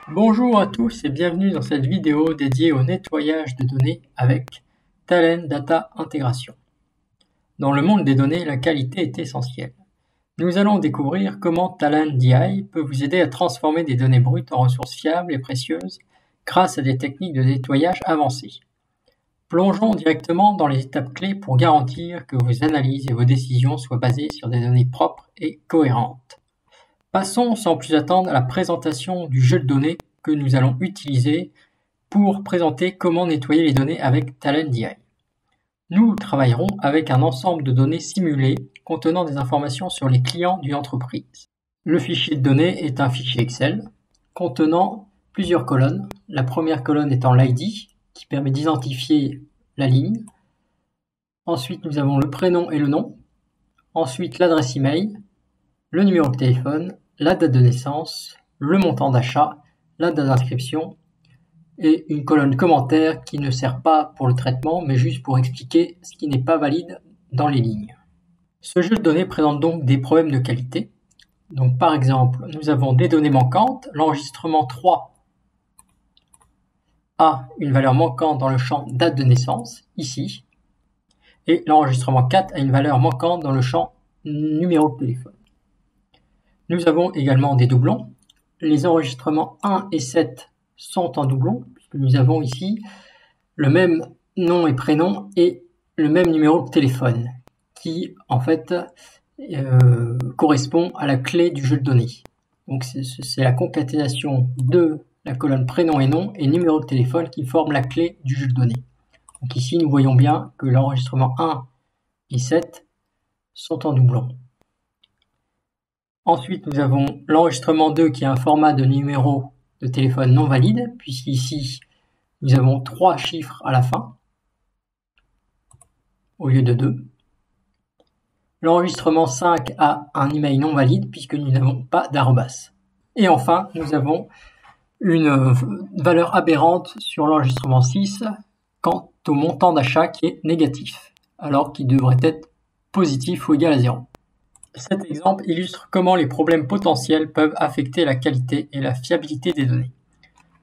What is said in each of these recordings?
Bonjour à tous et bienvenue dans cette vidéo dédiée au nettoyage de données avec Talend Data Integration. Dans le monde des données, la qualité est essentielle. Nous allons découvrir comment Talend DI peut vous aider à transformer des données brutes en ressources fiables et précieuses grâce à des techniques de nettoyage avancées. Plongeons directement dans les étapes clés pour garantir que vos analyses et vos décisions soient basées sur des données propres et cohérentes. Passons sans plus attendre à la présentation du jeu de données que nous allons utiliser pour présenter comment nettoyer les données avec Talend DI. Nous travaillerons avec un ensemble de données simulées contenant des informations sur les clients d'une entreprise. Le fichier de données est un fichier Excel contenant plusieurs colonnes. La première colonne étant l'ID qui permet d'identifier la ligne. Ensuite, nous avons le prénom et le nom. Ensuite, l'adresse email, le numéro de téléphone, la date de naissance, le montant d'achat, la date d'inscription et une colonne commentaire qui ne sert pas pour le traitement mais juste pour expliquer ce qui n'est pas valide dans les lignes. Ce jeu de données présente donc des problèmes de qualité. Donc par exemple, nous avons des données manquantes, l'enregistrement 3 a une valeur manquante dans le champ date de naissance, ici, et l'enregistrement 4 a une valeur manquante dans le champ numéro de téléphone. Nous avons également des doublons. Les enregistrements 1 et 7 sont en doublon, puisque nous avons ici le même nom et prénom et le même numéro de téléphone, qui en fait correspond à la clé du jeu de données. Donc c'est la concaténation de la colonne prénom et nom et numéro de téléphone qui forment la clé du jeu de données. Donc ici nous voyons bien que l'enregistrement 1 et 7 sont en doublon. Ensuite, nous avons l'enregistrement 2 qui est un format de numéro de téléphone non valide, puisqu'ici, nous avons 3 chiffres à la fin, au lieu de 2. L'enregistrement 5 a un email non valide, puisque nous n'avons pas d'arrobas. Et enfin, nous avons une valeur aberrante sur l'enregistrement 6 quant au montant d'achat qui est négatif, alors qu'il devrait être positif ou égal à 0. Cet exemple illustre comment les problèmes potentiels peuvent affecter la qualité et la fiabilité des données,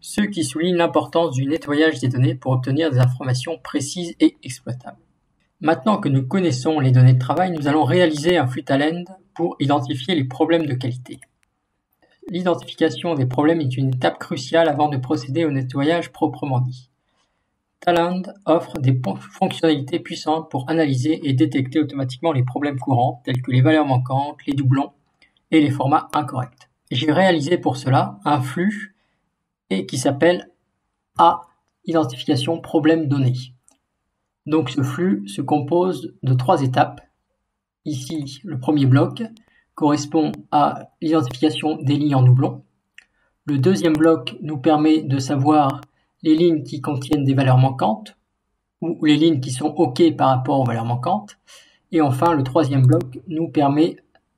ce qui souligne l'importance du nettoyage des données pour obtenir des informations précises et exploitables. Maintenant que nous connaissons les données de travail, nous allons réaliser un flux Talend pour identifier les problèmes de qualité. L'identification des problèmes est une étape cruciale avant de procéder au nettoyage proprement dit. Talend offre des fonctionnalités puissantes pour analyser et détecter automatiquement les problèmes courants tels que les valeurs manquantes, les doublons et les formats incorrects. J'ai réalisé pour cela un flux qui s'appelle A identification problème donné. Donc ce flux se compose de 3 étapes. Ici, le premier bloc correspond à l'identification des lignes en doublon. Le deuxième bloc nous permet de savoir les lignes qui contiennent des valeurs manquantes ou les lignes qui sont OK par rapport aux valeurs manquantes. Et enfin, le troisième bloc nous permet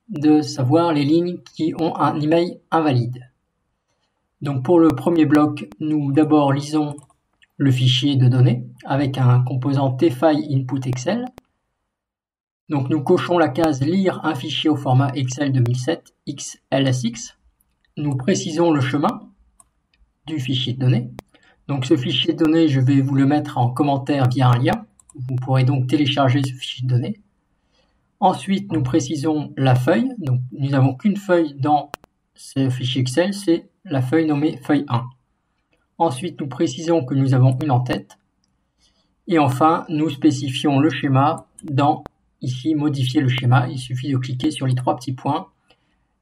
de savoir les lignes qui ont un email invalide. Donc pour le premier bloc, nous d'abord lisons le fichier de données avec un composant tfile input Excel. Donc nous cochons la case lire un fichier au format Excel 2007 XLSX. Nous précisons le chemin du fichier de données. Donc ce fichier de données, je vais vous le mettre en commentaire via un lien. Vous pourrez donc télécharger ce fichier de données. Ensuite, nous précisons la feuille. Donc nous n'avons qu'une feuille dans ce fichier Excel, c'est la feuille nommée feuille 1. Ensuite, nous précisons que nous avons une en-tête. Et enfin, nous spécifions le schéma dans, ici, modifier le schéma. Il suffit de cliquer sur les 3 petits points.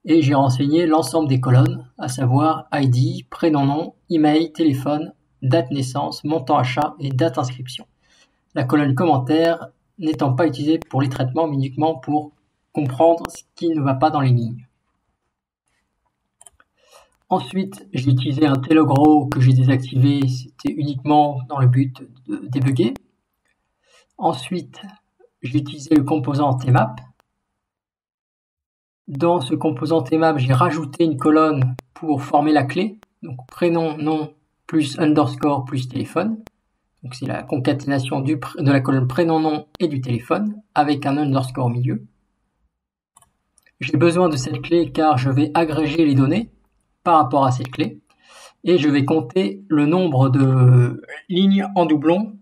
Et j'ai renseigné l'ensemble des colonnes, à savoir ID, prénom, nom, email, téléphone, date naissance, montant achat et date inscription. La colonne commentaire n'étant pas utilisée pour les traitements, mais uniquement pour comprendre ce qui ne va pas dans les lignes. Ensuite, j'ai utilisé un TLogRow que j'ai désactivé, c'était uniquement dans le but de débugger. Ensuite, j'ai utilisé le composant tmap. Dans ce composant tmap, j'ai rajouté une colonne pour former la clé, donc prénom, nom, plus underscore, plus téléphone. Donc c'est la concaténation de la colonne prénom, nom et du téléphone, avec un underscore au milieu. J'ai besoin de cette clé car je vais agréger les données par rapport à cette clé. et je vais compter le nombre de lignes en doublon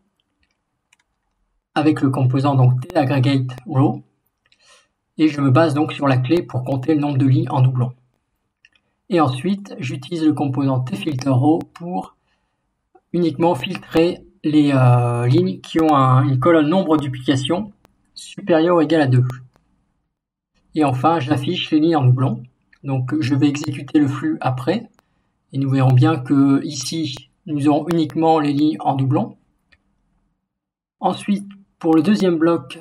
avec le composant donc taggregate_row, et je me base donc sur la clé pour compter le nombre de lignes en doublon. Et ensuite, j'utilise le composant tFilterRow pour uniquement filtrer les lignes qui ont une colonne nombre duplication supérieure ou égale à 2. Et enfin, j'affiche les lignes en doublon. Donc, je vais exécuter le flux après. Et nous verrons bien que ici, nous aurons uniquement les lignes en doublon. Ensuite, pour le deuxième bloc,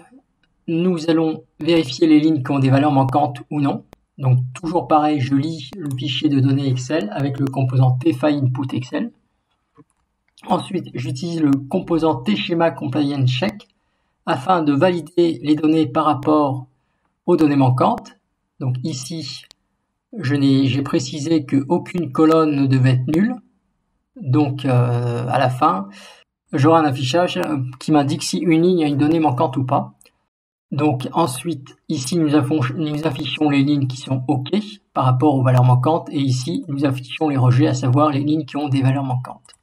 nous allons vérifier les lignes qui ont des valeurs manquantes ou non. Donc, toujours pareil, je lis le fichier de données Excel avec le composant tFileInputExcel. Ensuite, j'utilise le composant tSchemaComplianceCheck afin de valider les données par rapport aux données manquantes. Donc ici, j'ai précisé qu'aucune colonne ne devait être nulle. Donc à la fin, j'aurai un affichage qui m'indique si une ligne a une donnée manquante ou pas. Donc ensuite, ici nous affichons les lignes qui sont OK par rapport aux valeurs manquantes, et ici nous affichons les rejets, à savoir les lignes qui ont des valeurs manquantes.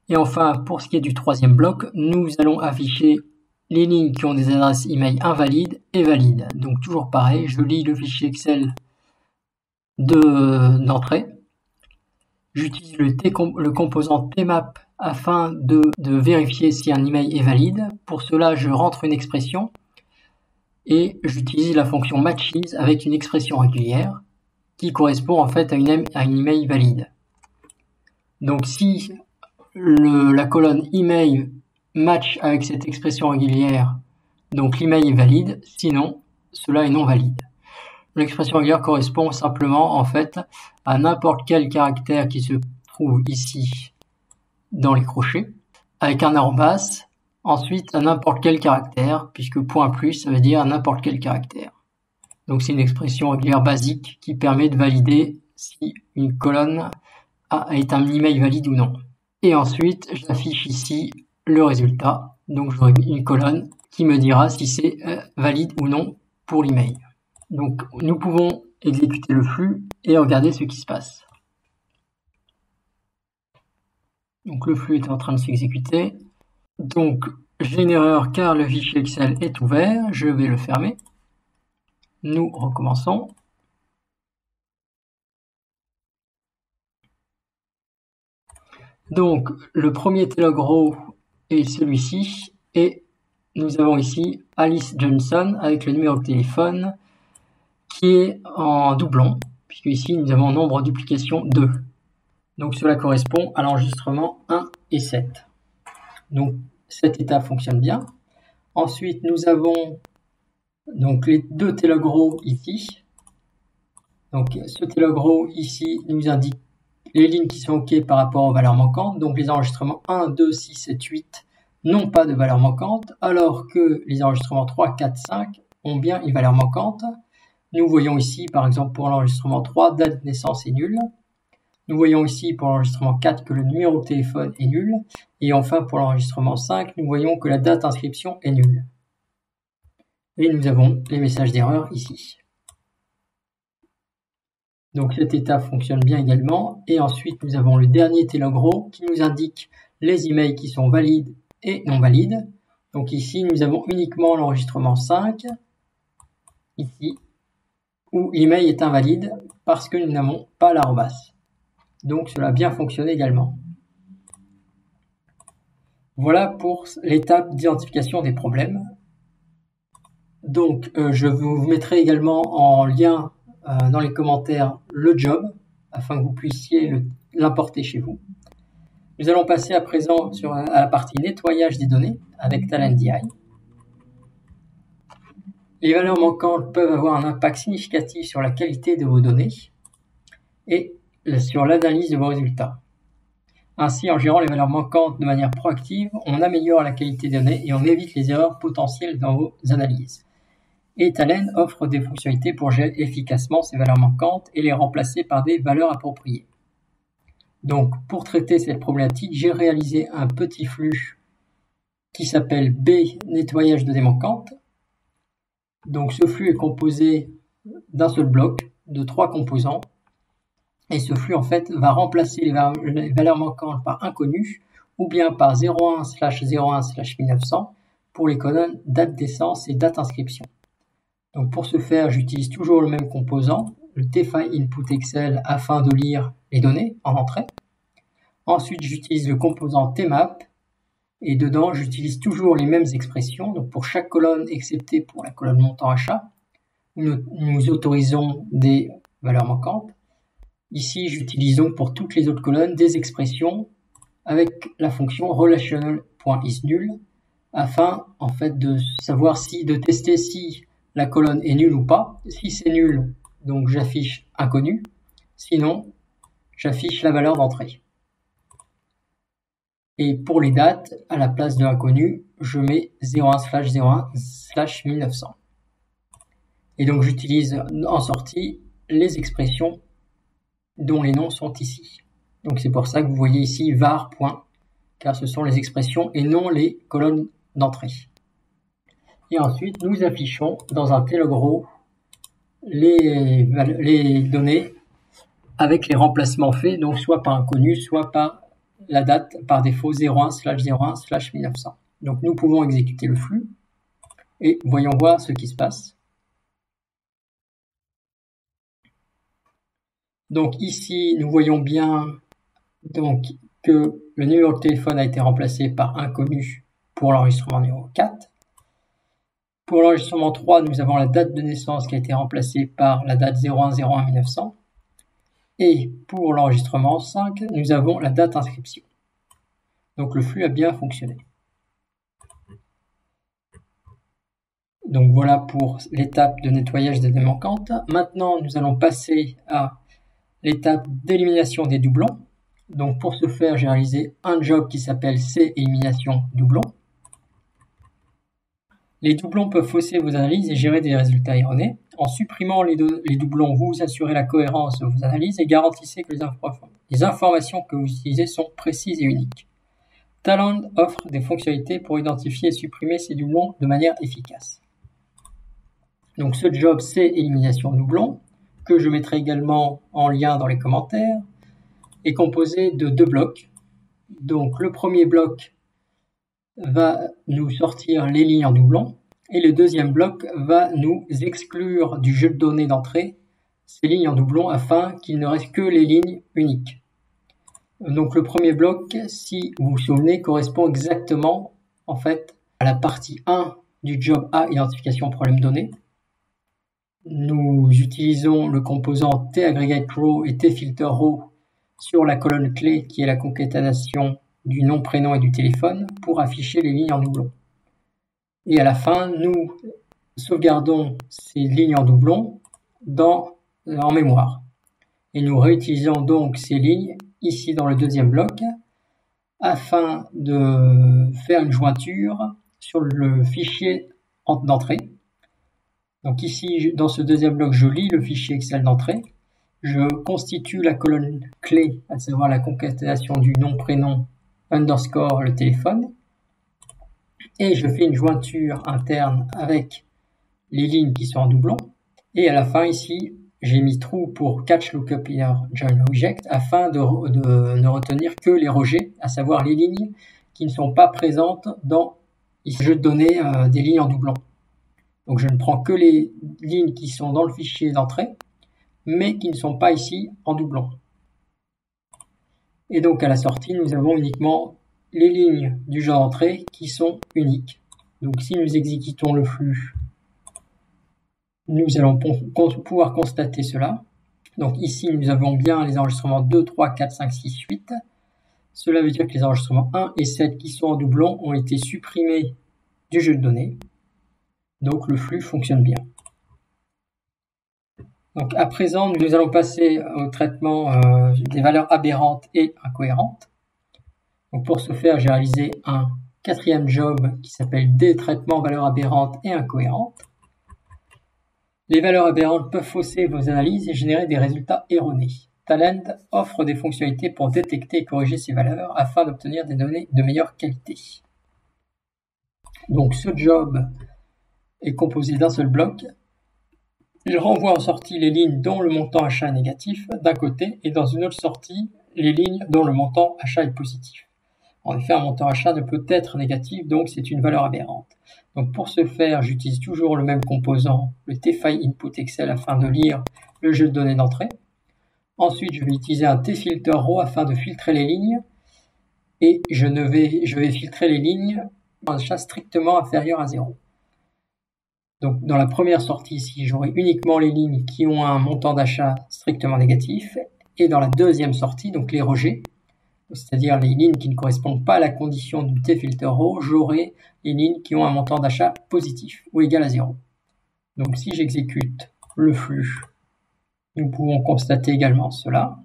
Et enfin, pour ce qui est du troisième bloc, nous allons afficher les lignes qui ont des adresses email invalides et valides. Donc toujours pareil, je lis le fichier Excel d'entrée. J'utilise le composant tmap afin de vérifier si un email est valide. Pour cela, je rentre une expression et j'utilise la fonction matches avec une expression régulière qui correspond en fait à une email valide. Donc si la colonne email match avec cette expression régulière, donc l'email est valide, sinon cela est non valide. L'expression régulière correspond simplement en fait à n'importe quel caractère qui se trouve ici dans les crochets, avec un arrobas, ensuite à n'importe quel caractère, puisque point plus ça veut dire n'importe quel caractère. Donc c'est une expression régulière basique qui permet de valider si une colonne est un email valide ou non. Et ensuite, j'affiche ici le résultat. Donc, j'aurai une colonne qui me dira si c'est valide ou non pour l'email. Donc, nous pouvons exécuter le flux et regarder ce qui se passe. Donc, le flux est en train de s'exécuter. Donc, j'ai une erreur car le fichier Excel est ouvert. Je vais le fermer. Nous recommençons. Donc, le premier tLog_row est celui-ci, et nous avons ici Alice Johnson avec le numéro de téléphone qui est en doublon, puisque ici nous avons nombre de duplication 2. Donc cela correspond à l'enregistrement 1 et 7. Donc cette étape fonctionne bien. Ensuite, nous avons donc les deux tLog_row ici. Donc ce tLog_row ici nous indique les lignes qui sont OK par rapport aux valeurs manquantes. Donc les enregistrements 1, 2, 6, 7, 8 n'ont pas de valeur manquante, alors que les enregistrements 3, 4, 5 ont bien une valeur manquante. Nous voyons ici, par exemple, pour l'enregistrement 3, date de naissance est nulle. Nous voyons ici pour l'enregistrement 4 que le numéro de téléphone est nul. Et enfin, pour l'enregistrement 5, nous voyons que la date d'inscription est nulle. Et nous avons les messages d'erreur ici. Donc cette étape fonctionne bien également. Et ensuite, nous avons le dernier tLog_row qui nous indique les emails qui sont valides et non valides. Donc ici, nous avons uniquement l'enregistrement 5, ici, où l'email est invalide parce que nous n'avons pas l'arrobas. Donc cela a bien fonctionné également. Voilà pour l'étape d'identification des problèmes. Donc je vous mettrai également en lien dans les commentaires le job, afin que vous puissiez l'importer chez vous. Nous allons passer à présent à la partie nettoyage des données avec TalentDI. Les valeurs manquantes peuvent avoir un impact significatif sur la qualité de vos données et sur l'analyse de vos résultats. Ainsi, en gérant les valeurs manquantes de manière proactive, on améliore la qualité des données et on évite les erreurs potentielles dans vos analyses. Et Talend offre des fonctionnalités pour gérer efficacement ces valeurs manquantes et les remplacer par des valeurs appropriées. Donc, pour traiter cette problématique, j'ai réalisé un petit flux qui s'appelle B nettoyage de données manquantes. Donc, ce flux est composé d'un seul bloc, de 3 composants. Et ce flux en fait va remplacer les valeurs manquantes par inconnues ou bien par 01/01/1900 pour les colonnes date naissance et date inscription. Donc pour ce faire, j'utilise toujours le même composant, le tfile input Excel, afin de lire les données en entrée. Ensuite, j'utilise le composant tmap et dedans, j'utilise toujours les mêmes expressions. Donc pour chaque colonne, excepté pour la colonne montant achat, nous autorisons des valeurs manquantes. Ici, j'utilise donc pour toutes les autres colonnes des expressions avec la fonction relational.isNull afin en fait de savoir de tester si la colonne est nulle ou pas. Si c'est nul, donc j'affiche inconnu. Sinon, j'affiche la valeur d'entrée. Et pour les dates, à la place de inconnu, je mets 01/01/1900. Et donc j'utilise en sortie les expressions dont les noms sont ici. Donc c'est pour ça que vous voyez ici var. Car ce sont les expressions et non les colonnes d'entrée. Et ensuite, nous affichons dans un tlog_row les données avec les remplacements faits, donc soit par inconnu, soit par la date par défaut 01/01/1900. Donc nous pouvons exécuter le flux et voyons voir ce qui se passe. Donc ici, nous voyons bien donc que le numéro de téléphone a été remplacé par inconnu pour l'enregistrement numéro 4. Pour l'enregistrement 3, nous avons la date de naissance qui a été remplacée par la date 01/01/1900. Et pour l'enregistrement 5, nous avons la date d'inscription. Donc le flux a bien fonctionné. Donc voilà pour l'étape de nettoyage des données manquantes. Maintenant, nous allons passer à l'étape d'élimination des doublons. Donc pour ce faire, j'ai réalisé un job qui s'appelle C élimination doublons. Les doublons peuvent fausser vos analyses et générer des résultats erronés. En supprimant les doublons, vous assurez la cohérence de vos analyses et garantissez que les informations que vous utilisez sont précises et uniques. Talend offre des fonctionnalités pour identifier et supprimer ces doublons de manière efficace. Donc ce job, c'est élimination doublons, que je mettrai également en lien dans les commentaires, est composé de 2 blocs. Donc le premier bloc va nous sortir les lignes en doublon et le deuxième bloc va nous exclure du jeu de données d'entrée ces lignes en doublon afin qu'il ne reste que les lignes uniques. Donc le premier bloc, si vous vous souvenez, correspond exactement en fait à la partie 1 du job A identification problème donné. Nous utilisons le composant tAggregateRow et tFilterRow sur la colonne clé qui est la concaténation du nom, prénom et du téléphone pour afficher les lignes en doublon. Et à la fin, nous sauvegardons ces lignes en doublon en mémoire. Et nous réutilisons donc ces lignes ici dans le deuxième bloc afin de faire une jointure sur le fichier d'entrée. Donc ici, dans ce deuxième bloc, je lis le fichier Excel d'entrée. Je constitue la colonne clé, à savoir la concaténation du nom, prénom, underscore, le téléphone. Et je fais une jointure interne avec les lignes qui sont en doublon. Et à la fin, ici, j'ai mis true pour catch lookup inner join reject afin de ne retenir que les rejets, à savoir les lignes qui ne sont pas présentes dans le jeu de données des lignes en doublon. Donc je ne prends que les lignes qui sont dans le fichier d'entrée, mais qui ne sont pas ici en doublon. Et donc à la sortie, nous avons uniquement les lignes du jeu d'entrée qui sont uniques. Donc si nous exécutons le flux, nous allons pouvoir constater cela. Donc ici, nous avons bien les enregistrements 2, 3, 4, 5, 6, 8. Cela veut dire que les enregistrements 1 et 7 qui sont en doublon ont été supprimés du jeu de données. Donc le flux fonctionne bien. Donc à présent, nous allons passer au traitement des valeurs aberrantes et incohérentes. Donc pour ce faire, j'ai réalisé un quatrième job qui s'appelle des traitements valeurs aberrantes et incohérentes. Les valeurs aberrantes peuvent fausser vos analyses et générer des résultats erronés. Talend offre des fonctionnalités pour détecter et corriger ces valeurs afin d'obtenir des données de meilleure qualité. Donc ce job est composé d'un seul bloc Il renvoie en sortie les lignes dont le montant achat est négatif d'un côté et dans une autre sortie les lignes dont le montant achat est positif. En effet, un montant achat ne peut être négatif, donc c'est une valeur aberrante. Donc pour ce faire, j'utilise toujours le même composant, le tFile input Excel, afin de lire le jeu de données d'entrée. Ensuite, je vais utiliser un tfilter row afin de filtrer les lignes. Et je vais filtrer les lignes d'achat strictement inférieures à 0. Donc dans la première sortie ici, j'aurai uniquement les lignes qui ont un montant d'achat strictement négatif. Et dans la deuxième sortie, donc les rejets, c'est-à-dire les lignes qui ne correspondent pas à la condition du tfilter row, j'aurai les lignes qui ont un montant d'achat positif ou égal à 0. Donc si j'exécute le flux, nous pouvons constater également cela.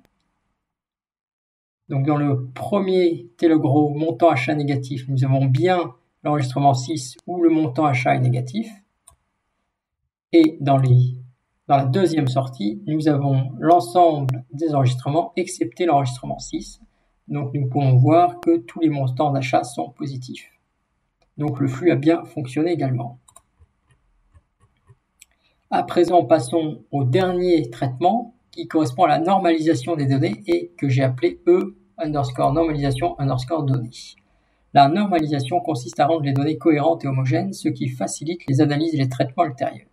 Donc dans le premier Telegro montant achat négatif, nous avons bien l'enregistrement 6 où le montant achat est négatif. Et dans la deuxième sortie, nous avons l'ensemble des enregistrements excepté l'enregistrement 6. Donc nous pouvons voir que tous les montants d'achat sont positifs. Donc le flux a bien fonctionné également. À présent, passons au dernier traitement qui correspond à la normalisation des données et que j'ai appelé E_normalisation_données. La normalisation consiste à rendre les données cohérentes et homogènes, ce qui facilite les analyses et les traitements ultérieurs.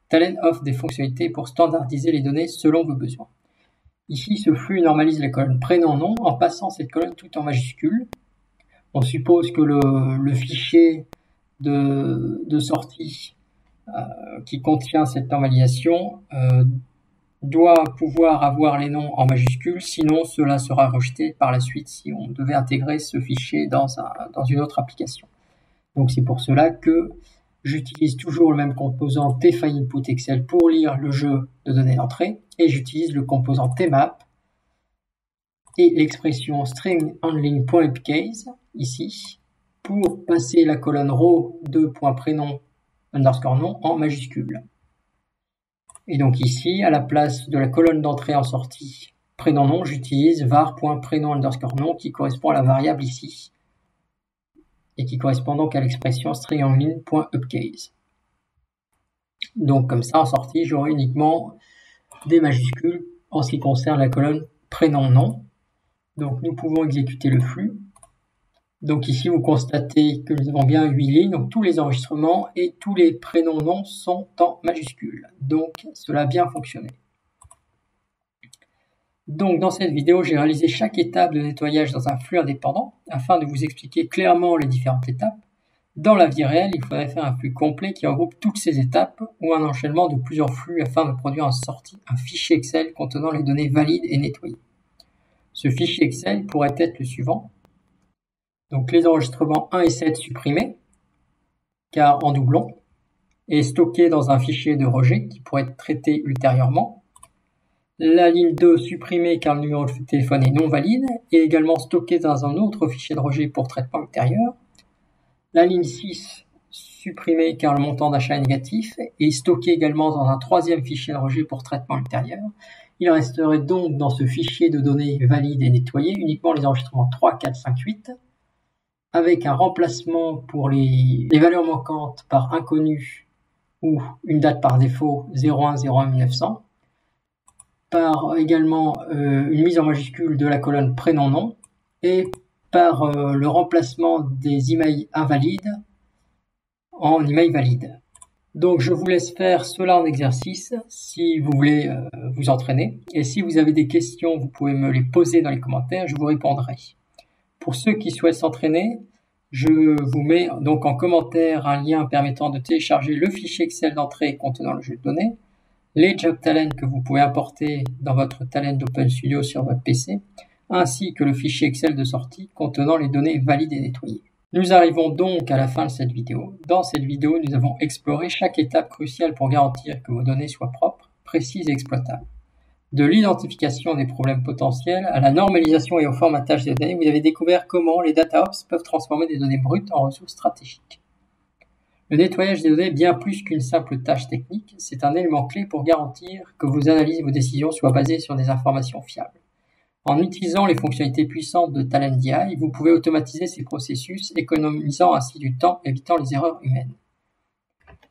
Talend offre des fonctionnalités pour standardiser les données selon vos besoins. Ici, ce flux normalise les colonnes prénom-nom en passant cette colonne tout en majuscule. On suppose que le fichier de sortie qui contient cette normalisation doit pouvoir avoir les noms en majuscules, sinon cela sera rejeté par la suite si on devait intégrer ce fichier dans une autre application. Donc c'est pour cela que j'utilise toujours le même composant tFile input Excel pour lire le jeu de données d'entrée et j'utilise le composant tmap et l'expression stringhandling.upcase ici pour passer la colonne row de .prénom underscore nom en majuscule. Et donc ici, à la place de la colonne d'entrée en sortie prénom nom, j'utilise var.prénom underscore nom qui correspond à la variable ici et qui correspond donc à l'expression stringhandling.upcase. Donc comme ça, en sortie, j'aurai uniquement des majuscules en ce qui concerne la colonne prénom nom. Donc nous pouvons exécuter le flux. Donc ici, vous constatez que nous avons bien 8 lignes, donc tous les enregistrements et tous les prénoms noms sont en majuscules. Donc cela a bien fonctionné. Donc dans cette vidéo, j'ai réalisé chaque étape de nettoyage dans un flux indépendant afin de vous expliquer clairement les différentes étapes. Dans la vie réelle, il faudrait faire un flux complet qui regroupe toutes ces étapes ou un enchaînement de plusieurs flux afin de produire en sortie un fichier Excel contenant les données valides et nettoyées. Ce fichier Excel pourrait être le suivant. Donc les enregistrements 1 et 7 supprimés, car en doublon, et stockés dans un fichier de rejet qui pourrait être traité ultérieurement. La ligne 2 supprimée car le numéro de téléphone est non valide, et également stocké dans un autre fichier de rejet pour traitement ultérieur. La ligne 6 supprimée car le montant d'achat est négatif, et stocké également dans un troisième fichier de rejet pour traitement ultérieur. Il resterait donc dans ce fichier de données valides et nettoyées uniquement les enregistrements 3, 4, 5, 8, avec un remplacement pour les valeurs manquantes par inconnu ou une date par défaut 01/01/1900, par également une mise en majuscule de la colonne prénom-nom et par le remplacement des emails invalides en email valide. Donc je vous laisse faire cela en exercice si vous voulez vous entraîner. Et si vous avez des questions, vous pouvez me les poser dans les commentaires, je vous répondrai. Pour ceux qui souhaitent s'entraîner, je vous mets donc en commentaire un lien permettant de télécharger le fichier Excel d'entrée contenant le jeu de données, les job talent que vous pouvez importer dans votre talent Open Studio sur votre PC, ainsi que le fichier Excel de sortie contenant les données valides et nettoyées. Nous arrivons donc à la fin de cette vidéo. Dans cette vidéo, nous avons exploré chaque étape cruciale pour garantir que vos données soient propres, précises et exploitables. De l'identification des problèmes potentiels à la normalisation et au formatage des données, vous avez découvert comment les DataOps peuvent transformer des données brutes en ressources stratégiques. Le nettoyage des données est bien plus qu'une simple tâche technique, c'est un élément clé pour garantir que vos analyses et vos décisions soient basées sur des informations fiables. En utilisant les fonctionnalités puissantes de Talend DI, vous pouvez automatiser ces processus, économisant ainsi du temps, évitant les erreurs humaines.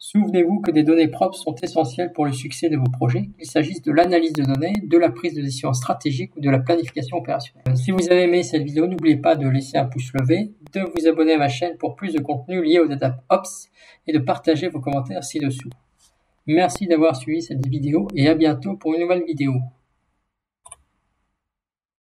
Souvenez-vous que des données propres sont essentielles pour le succès de vos projets, qu'il s'agisse de l'analyse de données, de la prise de décision stratégique ou de la planification opérationnelle. Si vous avez aimé cette vidéo, n'oubliez pas de laisser un pouce levé, de vous abonner à ma chaîne pour plus de contenu lié aux DataOps et de partager vos commentaires ci-dessous. Merci d'avoir suivi cette vidéo et à bientôt pour une nouvelle vidéo.